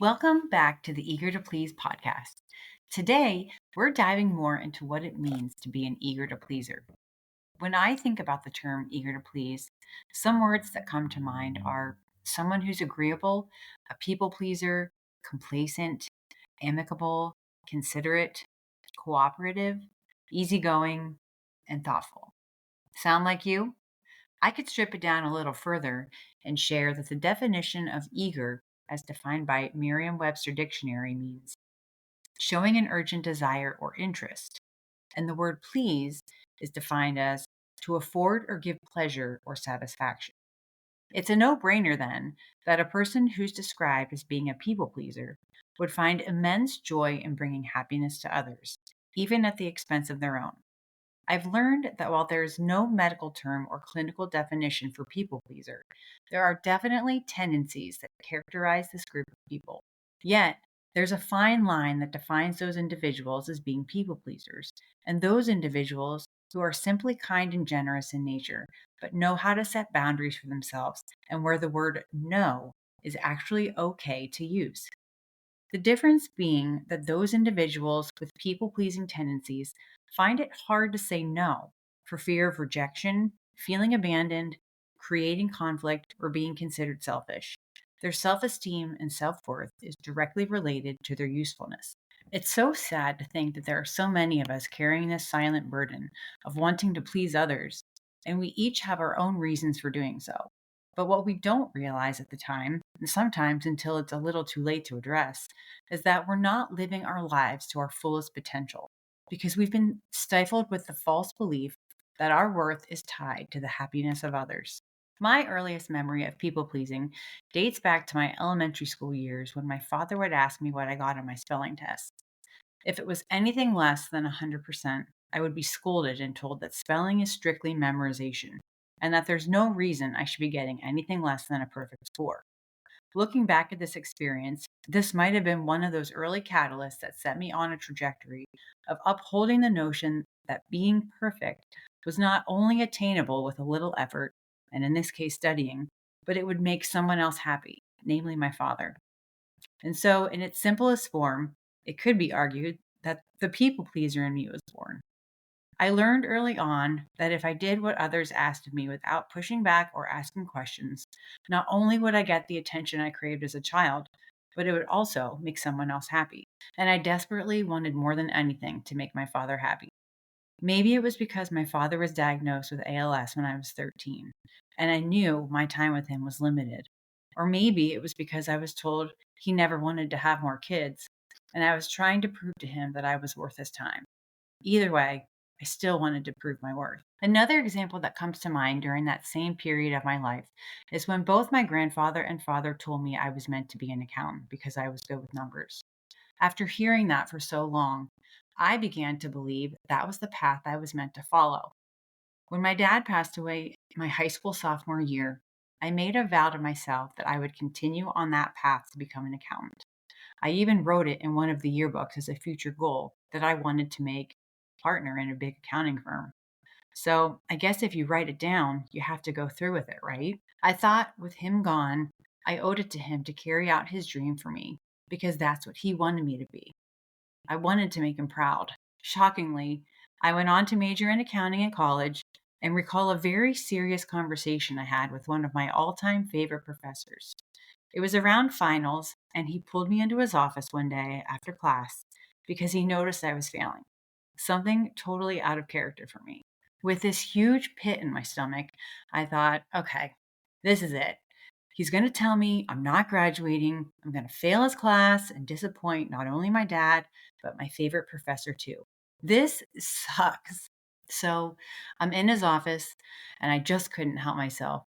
Welcome back to the Eager to Please podcast. Today, we're diving more into what it means to be an eager to pleaser. When I think about the term eager to please, some words that come to mind are someone who's agreeable, a people pleaser, complacent, amicable, considerate, cooperative, easygoing, and thoughtful. Sound like you? I could strip it down a little further and share that the definition of eager, as defined by Merriam Webster Dictionary, means showing an urgent desire or interest. And the word please is defined as to afford or give pleasure or satisfaction. It's a no brainer, then, that a person who's described as being a people pleaser would find immense joy in bringing happiness to others, even at the expense of their own. I've learned that while there is no medical term or clinical definition for people pleaser, there are definitely tendencies that characterize this group of people. Yet, there's a fine line that defines those individuals as being people pleasers and those individuals who are simply kind and generous in nature, but know how to set boundaries for themselves and where the word no is actually okay to use. The difference being that those individuals with people pleasing tendencies find it hard to say no for fear of rejection, feeling abandoned, creating conflict, or being considered selfish. Their self esteem and self worth is directly related to their usefulness. It's so sad to think that there are so many of us carrying this silent burden of wanting to please others, and we each have our own reasons for doing so. But what we don't realize at the time, and sometimes until it's a little too late to address, is that we're not living our lives to our fullest potential because we've been stifled with the false belief that our worth is tied to the happiness of others. My earliest memory of people pleasing dates back to my elementary school years when my father would ask me what I got on my spelling test. If it was anything less than 100%, I would be scolded and told that spelling is strictly memorization and that there's no reason I should be getting anything less than a perfect score. Looking back at this experience, this might have been one of those early catalysts that set me on a trajectory of upholding the notion that being perfect was not only attainable with a little effort, and in this case, studying, but it would make someone else happy, namely my father. And so, in its simplest form, it could be argued that the people pleaser in me was born. I learned early on that if I did what others asked of me without pushing back or asking questions, not only would I get the attention I craved as a child, but it would also make someone else happy. And I desperately wanted more than anything to make my father happy. Maybe it was because my father was diagnosed with ALS when I was 13, and I knew my time with him was limited. Or maybe it was because I was told he never wanted to have more kids, and I was trying to prove to him that I was worth his time. Either way, I still wanted to prove my worth. Another example that comes to mind during that same period of my life is when both my grandfather and father told me I was meant to be an accountant because I was good with numbers. After hearing that for so long, I began to believe that was the path I was meant to follow. When my dad passed away my high school sophomore year, I made a vow to myself that I would continue on that path to become an accountant. I even wrote it in one of the yearbooks as a future goal that I wanted to make a partner in a big accounting firm. So I guess if you write it down, you have to go through with it, right? I thought with him gone, I owed it to him to carry out his dream for me because that's what he wanted me to be. I wanted to make him proud. Shockingly, I went on to major in accounting in college and recall a very serious conversation I had with one of my all time favorite professors. It was around finals, and he pulled me into his office one day after class because he noticed I was failing, something totally out of character for me. With this huge pit in my stomach, I thought, okay, this is it. He's going to tell me I'm not graduating. I'm going to fail his class and disappoint not only my dad, but my favorite professor too. This sucks. So I'm in his office and I just couldn't help myself.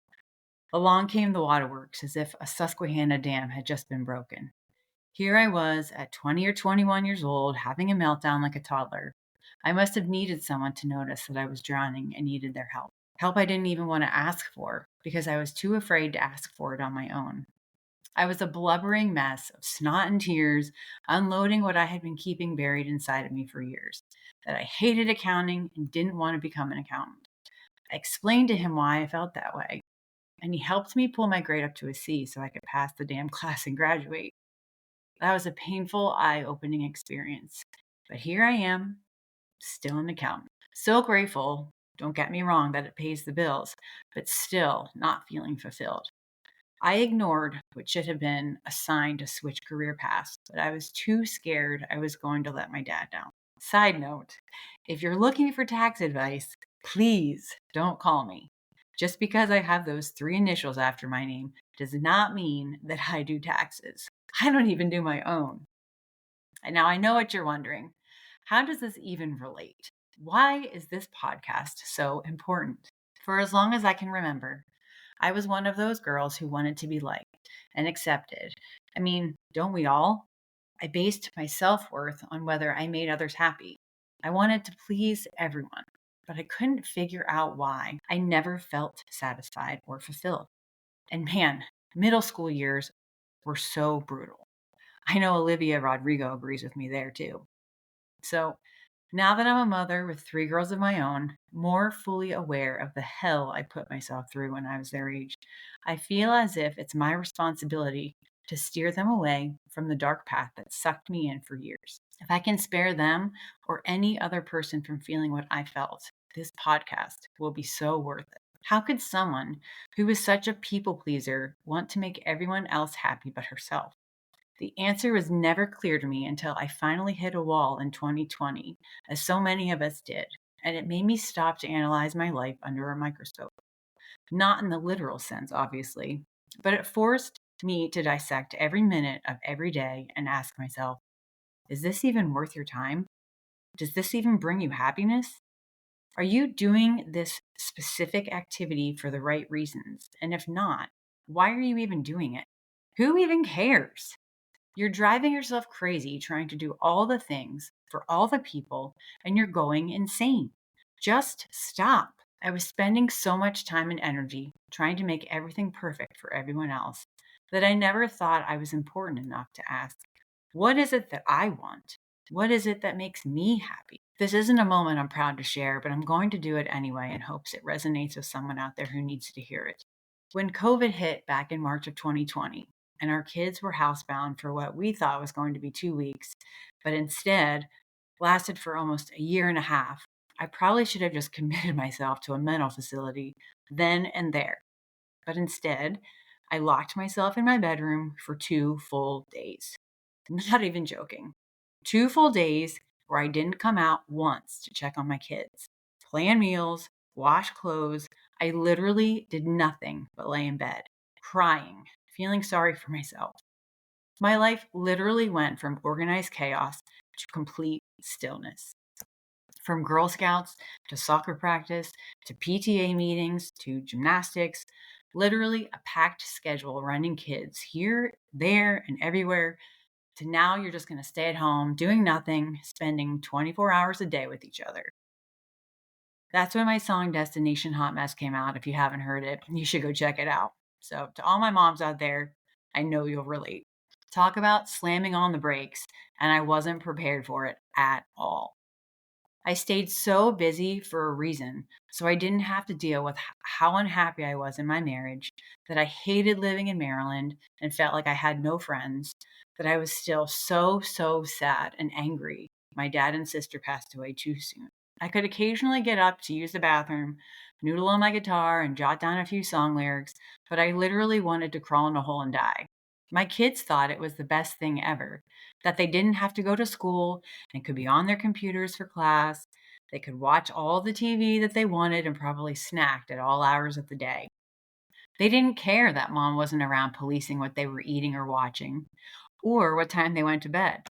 Along came the waterworks as if a Susquehanna dam had just been broken. Here I was at 20 or 21 years old, having a meltdown like a toddler. I must have needed someone to notice that I was drowning and needed their help. Help I didn't even want to ask for because I was too afraid to ask for it on my own. I was a blubbering mess of snot and tears, unloading what I had been keeping buried inside of me for years. That I hated accounting and didn't want to become an accountant. I explained to him why I felt that way, and he helped me pull my grade up to a C so I could pass the damn class and graduate. That was a painful, eye-opening experience. But here I am, still an accountant. So grateful, don't get me wrong, that it pays the bills, but still not feeling fulfilled. I ignored what should have been a sign to switch career paths, but I was too scared I was going to let my dad down. Side note, if you're looking for tax advice, please don't call me. Just because I have those three initials after my name does not mean that I do taxes. I don't even do my own. And now I know what you're wondering. How does this even relate? Why is this podcast so important? For as long as I can remember, I was one of those girls who wanted to be liked and accepted. I mean, don't we all? I based my self worth on whether I made others happy. I wanted to please everyone, but I couldn't figure out why I never felt satisfied or fulfilled. And man, middle school years were so brutal. I know Olivia Rodrigo agrees with me there too. So now that I'm a mother with three girls of my own, more fully aware of the hell I put myself through when I was their age, I feel as if it's my responsibility to steer them away from the dark path that sucked me in for years. If I can spare them or any other person from feeling what I felt, this podcast will be so worth it. How could someone who is such a people pleaser want to make everyone else happy but herself? The answer was never clear to me until I finally hit a wall in 2020, as so many of us did, and it made me stop to analyze my life under a microscope. Not in the literal sense, obviously, but it forced me to dissect every minute of every day and ask myself, is this even worth your time? Does this even bring you happiness? Are you doing this specific activity for the right reasons? And if not, why are you even doing it? Who even cares? You're driving yourself crazy trying to do all the things for all the people, and you're going insane. Just stop. I was spending so much time and energy trying to make everything perfect for everyone else that I never thought I was important enough to ask, what is it that I want? What is it that makes me happy? This isn't a moment I'm proud to share, but I'm going to do it anyway in hopes it resonates with someone out there who needs to hear it. When COVID hit back in March of 2020, and our kids were housebound for what we thought was going to be 2 weeks, but instead lasted for almost a year and a half, I probably should have just committed myself to a mental facility then and there. But instead, I locked myself in my bedroom for 2 full days. Not even joking. 2 full days where I didn't come out once to check on my kids, plan meals, wash clothes. I literally did nothing but lay in bed, crying, feeling sorry for myself. My life literally went from organized chaos to complete stillness. From Girl Scouts to soccer practice to PTA meetings to gymnastics, literally a packed schedule running kids here, there, and everywhere, to now you're just going to stay at home doing nothing, spending 24 hours a day with each other. That's when my song Destination Hot Mess came out. If you haven't heard it, you should go check it out. So, to all my moms out there, I know you'll relate. Talk about slamming on the brakes, and I wasn't prepared for it at all. I stayed so busy for a reason, so I didn't have to deal with how unhappy I was in my marriage, that I hated living in Maryland and felt like I had no friends, that I was still so sad and angry my dad and sister passed away too soon. I could occasionally get up to use the bathroom, noodle on my guitar, and jot down a few song lyrics, but I literally wanted to crawl in a hole and die. My kids thought it was the best thing ever, that they didn't have to go to school and could be on their computers for class. They could watch all the TV that they wanted and probably snacked at all hours of the day. They didn't care that mom wasn't around policing what they were eating or watching, or what time they went to bed.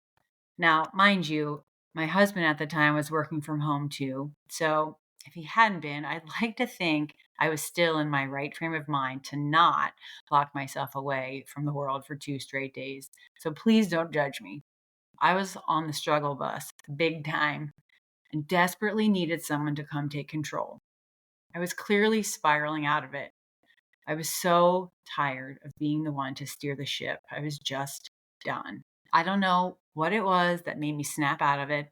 Now, mind you, my husband at the time was working from home too. So if he hadn't been, I'd like to think I was still in my right frame of mind to not lock myself away from the world for 2 straight days. So please don't judge me. I was on the struggle bus, big time, and desperately needed someone to come take control. I was clearly spiraling out of it. I was so tired of being the one to steer the ship. I was just done. I don't know what it was that made me snap out of it.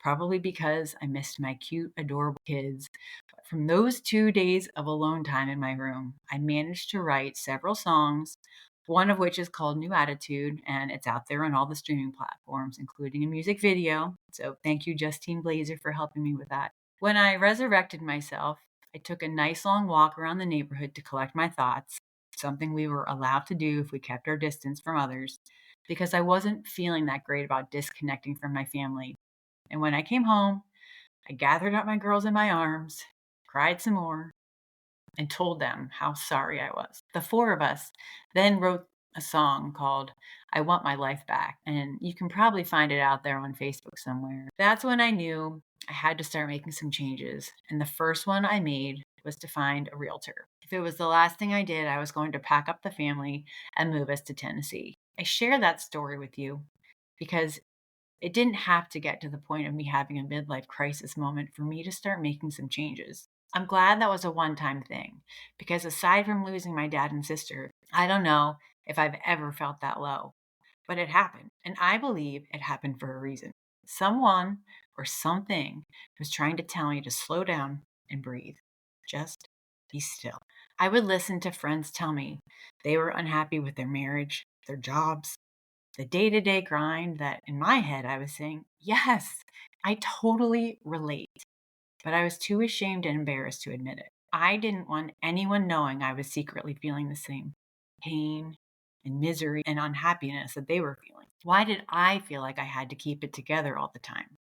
Probably because I missed my cute, adorable kids. But from those 2 days of alone time in my room, I managed to write several songs, one of which is called New Attitude, and it's out there on all the streaming platforms, including a music video. So thank you, Justine Blazer, for helping me with that. When I resurrected myself, I took a nice long walk around the neighborhood to collect my thoughts, something we were allowed to do if we kept our distance from others, because I wasn't feeling that great about disconnecting from my family. And when I came home, I gathered up my girls in my arms, cried some more, and told them how sorry I was. The four of us then wrote a song called I Want My Life Back, and you can probably find it out there on Facebook somewhere. That's when I knew I had to start making some changes, and the first one I made was to find a realtor. If it was the last thing I did, I was going to pack up the family and move us to Tennessee. I share that story with you because it didn't have to get to the point of me having a midlife crisis moment for me to start making some changes. I'm glad that was a one time thing because aside from losing my dad and sister, I don't know if I've ever felt that low. But it happened, and I believe it happened for a reason. Someone or something was trying to tell me to slow down and breathe. Just be still. I would listen to friends tell me they were unhappy with their marriage, their jobs, the day to day grind that in my head I was saying, yes, I totally relate. But I was too ashamed and embarrassed to admit it. I didn't want anyone knowing I was secretly feeling the same pain and misery and unhappiness that they were feeling. Why did I feel like I had to keep it together all the time?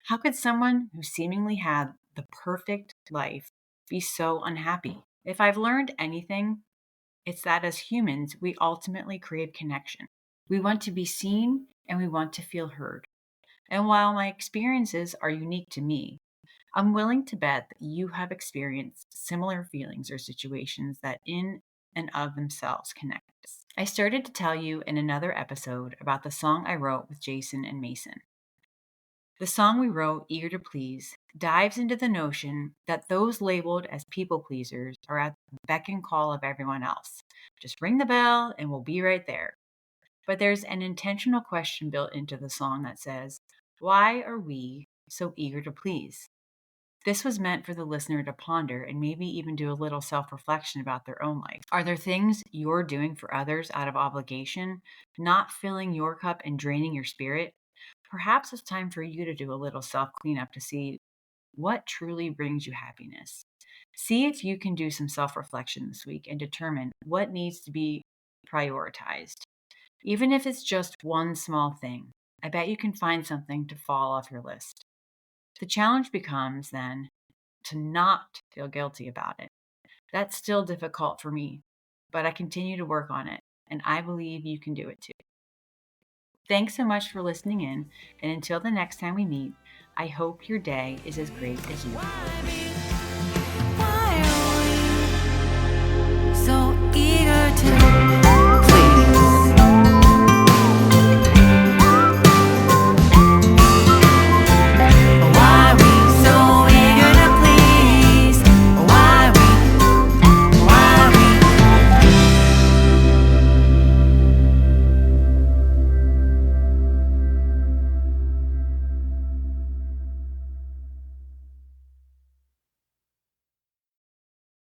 How could someone who seemingly had the perfect life be so unhappy? If I've learned anything, it's that as humans, we ultimately crave connection. We want to be seen and we want to feel heard. And while my experiences are unique to me, I'm willing to bet that you have experienced similar feelings or situations that in and of themselves connect us. I started to tell you in another episode about the song I wrote with Jason and Mason. The song we wrote, Eager to Please, dives into the notion that those labeled as people pleasers are at the beck and call of everyone else. Just ring the bell and we'll be right there. But there's an intentional question built into the song that says, why are we so eager to please? This was meant for the listener to ponder and maybe even do a little self reflection about their own life. Are there things you're doing for others out of obligation, not filling your cup and draining your spirit? Perhaps it's time for you to do a little self cleanup to see what truly brings you happiness. See if you can do some self reflection this week and determine what needs to be prioritized. Even if it's just one small thing, I bet you can find something to fall off your list. The challenge becomes then to not feel guilty about it. That's still difficult for me, but I continue to work on it, and I believe you can do it too. Thanks so much for listening in, and until the next time we meet, I hope your day is as great as you. So eager to